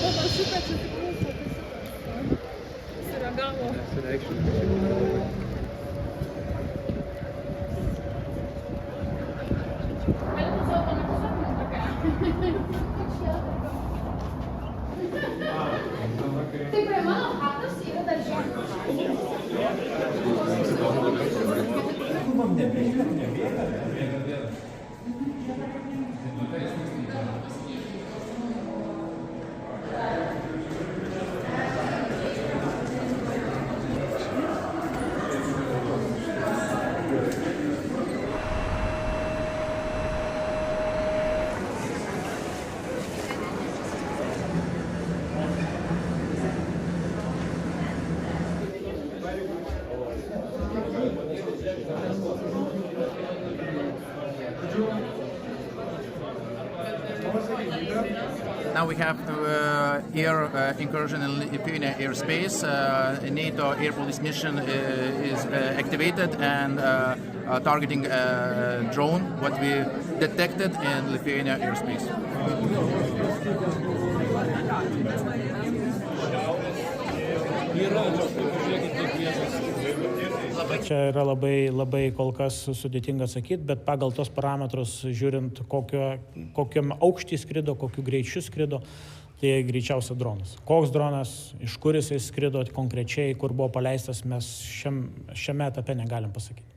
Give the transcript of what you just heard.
Panašu, kad čia tikrai sureagavo. Tai prie mano chatos yra darželis. Now we have air incursion in Lithuania airspace. NATO air police mission is activated and targeting a drone, what we detected in Lithuania airspace. Čia yra labai kol kas sudėtinga atsakyti, bet pagal tos parametrus, žiūrint kokiam aukštį skrido, kokiu greičiu skrido, tai greičiausia dronas. Koks dronas, iš kur jisai skrido konkrečiai, kur buvo paleistas, mes šiame etape negalim pasakyti.